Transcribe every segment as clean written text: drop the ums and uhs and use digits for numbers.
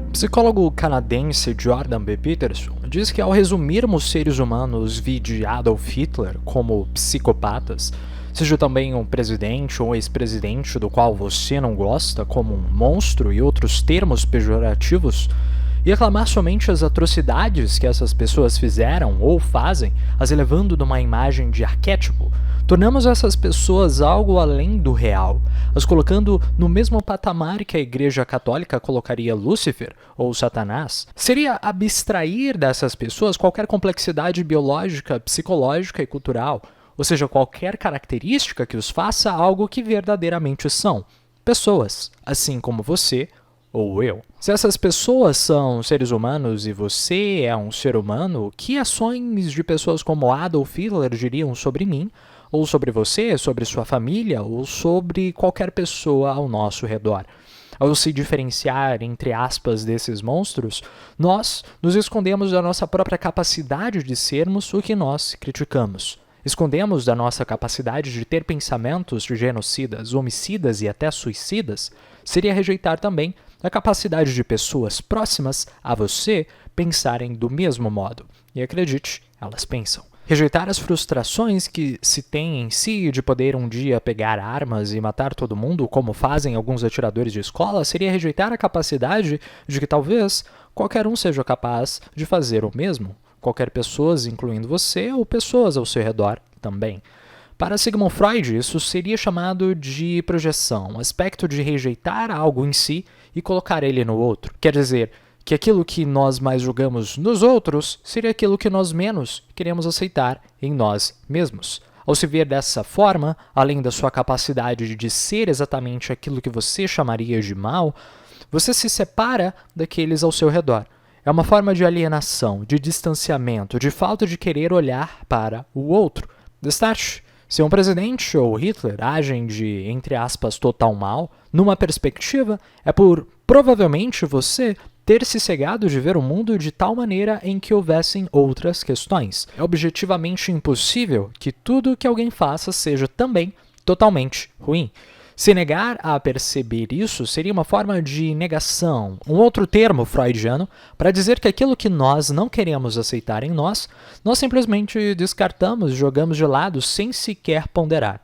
O psicólogo canadense Jordan B. Peterson diz que ao resumirmos seres humanos vide Adolf Hitler como psicopatas, seja também um presidente ou ex-presidente do qual você não gosta como um monstro e outros termos pejorativos, e aclamar somente as atrocidades que essas pessoas fizeram ou fazem, as elevando numa imagem de arquétipo, tornamos essas pessoas algo além do real, as colocando no mesmo patamar que a Igreja Católica colocaria Lúcifer ou Satanás. Seria abstrair dessas pessoas qualquer complexidade biológica, psicológica e cultural, ou seja, qualquer característica que os faça algo que verdadeiramente são, pessoas, assim como você ou eu. Se essas pessoas são seres humanos e você é um ser humano, que ações de pessoas como Adolf Hitler diriam sobre mim, ou sobre você, sobre sua família, ou sobre qualquer pessoa ao nosso redor? Ao se diferenciar, entre aspas, desses monstros, nós nos escondemos da nossa própria capacidade de sermos o que nós criticamos. Escondemos da nossa capacidade de ter pensamentos de genocidas, homicidas e até suicidas. Seria rejeitar também a capacidade de pessoas próximas a você pensarem do mesmo modo. E acredite, elas pensam. Rejeitar as frustrações que se tem em si de poder um dia pegar armas e matar todo mundo, como fazem alguns atiradores de escola, seria rejeitar a capacidade de que talvez qualquer um seja capaz de fazer o mesmo. Qualquer pessoa, incluindo você, ou pessoas ao seu redor também. Para Sigmund Freud, isso seria chamado de projeção, um aspecto de rejeitar algo em si e colocar ele no outro. Quer dizer, que aquilo que nós mais julgamos nos outros seria aquilo que nós menos queremos aceitar em nós mesmos. Ao se ver dessa forma, além da sua capacidade de ser exatamente aquilo que você chamaria de mal, você se separa daqueles ao seu redor. É uma forma de alienação, de distanciamento, de falta de querer olhar para o outro. Destaque: se um presidente ou Hitler agem de, entre aspas, total mal, numa perspectiva, é por, provavelmente, você ter se cegado de ver o mundo de tal maneira em que houvessem outras questões. É objetivamente impossível que tudo que alguém faça seja também totalmente ruim. Se negar a perceber isso seria uma forma de negação, um outro termo freudiano, para dizer que aquilo que nós não queremos aceitar em nós, nós simplesmente descartamos e jogamos de lado sem sequer ponderar.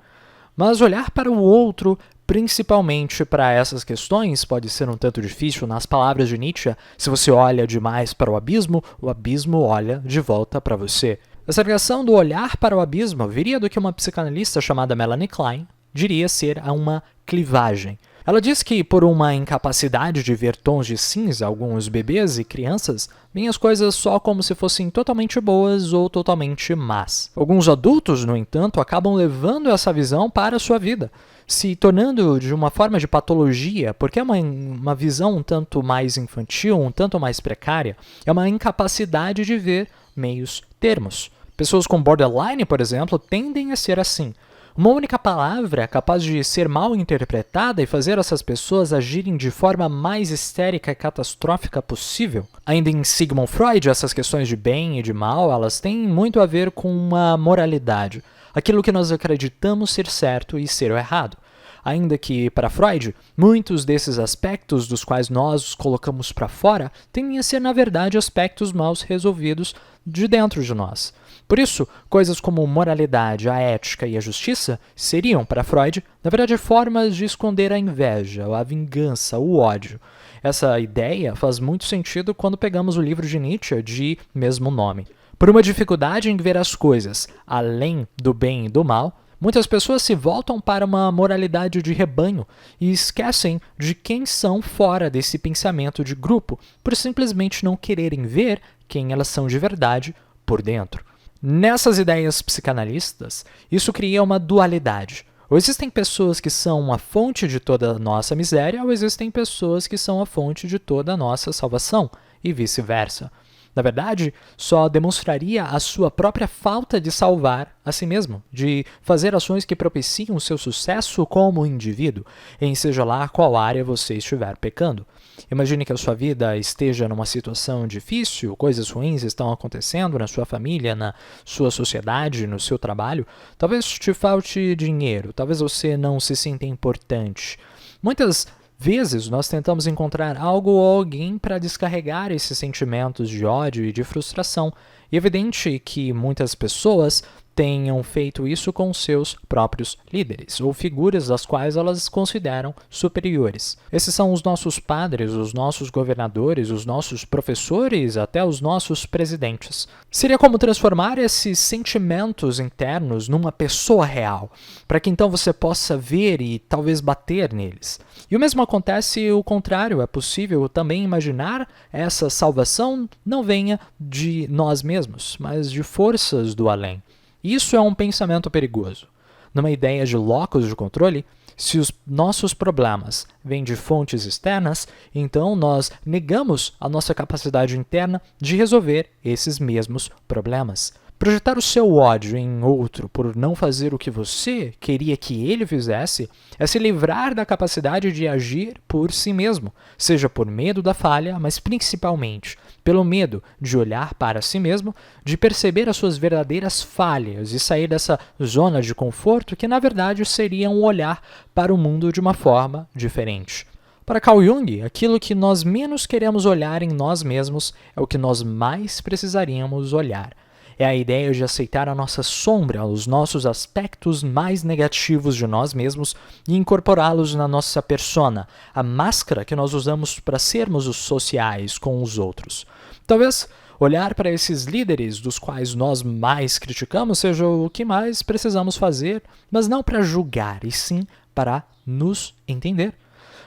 Mas olhar para o outro, principalmente para essas questões, pode ser um tanto difícil. Nas palavras de Nietzsche, se você olha demais para o abismo olha de volta para você. Essa ligação do olhar para o abismo viria do que uma psicanalista chamada Melanie Klein diria ser uma clivagem. Ela diz que, por uma incapacidade de ver tons de cinza, alguns bebês e crianças veem as coisas só como se fossem totalmente boas ou totalmente más. Alguns adultos, no entanto, acabam levando essa visão para a sua vida, se tornando de uma forma de patologia, porque é uma visão um tanto mais infantil, um tanto mais precária, é uma incapacidade de ver meios termos. Pessoas com borderline, por exemplo, tendem a ser assim. Uma única palavra é capaz de ser mal interpretada e fazer essas pessoas agirem de forma mais histérica e catastrófica possível. Ainda em Sigmund Freud, essas questões de bem e de mal, elas têm muito a ver com uma moralidade, aquilo que nós acreditamos ser certo e ser o errado. Ainda que, para Freud, muitos desses aspectos dos quais nós os colocamos para fora tendem a ser, na verdade, aspectos mal resolvidos de dentro de nós. Por isso, coisas como moralidade, a ética e a justiça seriam, para Freud, na verdade, formas de esconder a inveja, a vingança, o ódio. Essa ideia faz muito sentido quando pegamos o livro de Nietzsche de mesmo nome. Por uma dificuldade em ver as coisas além do bem e do mal, muitas pessoas se voltam para uma moralidade de rebanho e esquecem de quem são fora desse pensamento de grupo, por simplesmente não quererem ver quem elas são de verdade por dentro. Nessas ideias psicanalistas, isso cria uma dualidade. Ou existem pessoas que são a fonte de toda a nossa miséria, ou existem pessoas que são a fonte de toda a nossa salvação, e vice-versa. Na verdade, só demonstraria a sua própria falta de salvar a si mesmo, de fazer ações que propiciam o seu sucesso como indivíduo, em seja lá qual área você estiver pecando. Imagine que a sua vida esteja numa situação difícil, coisas ruins estão acontecendo na sua família, na sua sociedade, no seu trabalho. Talvez te falte dinheiro, talvez você não se sinta importante. Muitas vezes nós tentamos encontrar algo ou alguém para descarregar esses sentimentos de ódio e de frustração. E é evidente que muitas pessoas tenham feito isso com seus próprios líderes, ou figuras das quais elas consideram superiores. Esses são os nossos padres, os nossos governadores, os nossos professores, até os nossos presidentes. Seria como transformar esses sentimentos internos numa pessoa real, para que então você possa ver e talvez bater neles. E o mesmo acontece o contrário, é possível também imaginar essa salvação não venha de nós mesmos, mas de forças do além. Isso é um pensamento perigoso. Numa ideia de locus de controle, se os nossos problemas vêm de fontes externas, então nós negamos a nossa capacidade interna de resolver esses mesmos problemas. Projetar o seu ódio em outro por não fazer o que você queria que ele fizesse é se livrar da capacidade de agir por si mesmo, seja por medo da falha, mas principalmente pelo medo de olhar para si mesmo, de perceber as suas verdadeiras falhas e sair dessa zona de conforto que, na verdade, seria um olhar para o mundo de uma forma diferente. Para Carl Jung, aquilo que nós menos queremos olhar em nós mesmos é o que nós mais precisaríamos olhar. É a ideia de aceitar a nossa sombra, os nossos aspectos mais negativos de nós mesmos e incorporá-los na nossa persona, a máscara que nós usamos para sermos os sociais com os outros. Talvez olhar para esses líderes dos quais nós mais criticamos seja o que mais precisamos fazer, mas não para julgar, e sim para nos entender.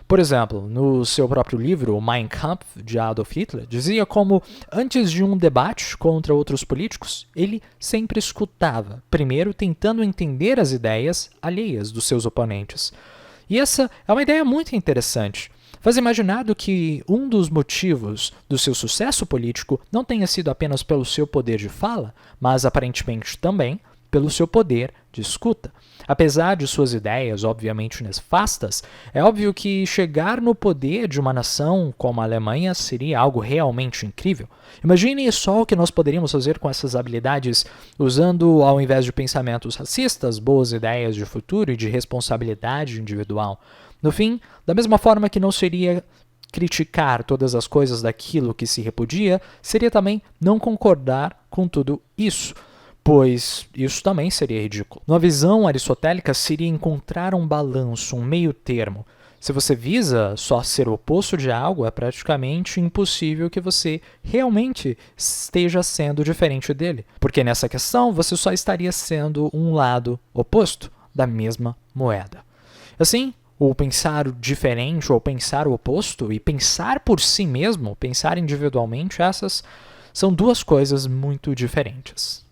Por exemplo, no seu próprio livro, o Mein Kampf, de Adolf Hitler, dizia como, antes de um debate contra outros políticos, ele sempre escutava, primeiro tentando entender as ideias alheias dos seus oponentes. E essa é uma ideia muito interessante. Faz imaginar que um dos motivos do seu sucesso político não tenha sido apenas pelo seu poder de fala, mas aparentemente também pelo seu poder de escuta. Apesar de suas ideias obviamente nefastas, é óbvio que chegar no poder de uma nação como a Alemanha seria algo realmente incrível. Imagine só o que nós poderíamos fazer com essas habilidades usando, ao invés de pensamentos racistas, boas ideias de futuro e de responsabilidade individual. No fim, da mesma forma que não seria criticar todas as coisas daquilo que se repudia, seria também não concordar com tudo isso, pois isso também seria ridículo. Numa visão aristotélica, seria encontrar um balanço, um meio termo. Se você visa só ser o oposto de algo, é praticamente impossível que você realmente esteja sendo diferente dele, porque nessa questão você só estaria sendo um lado oposto da mesma moeda. Assim, o pensar diferente ou pensar o oposto e pensar por si mesmo, pensar individualmente, essas são duas coisas muito diferentes.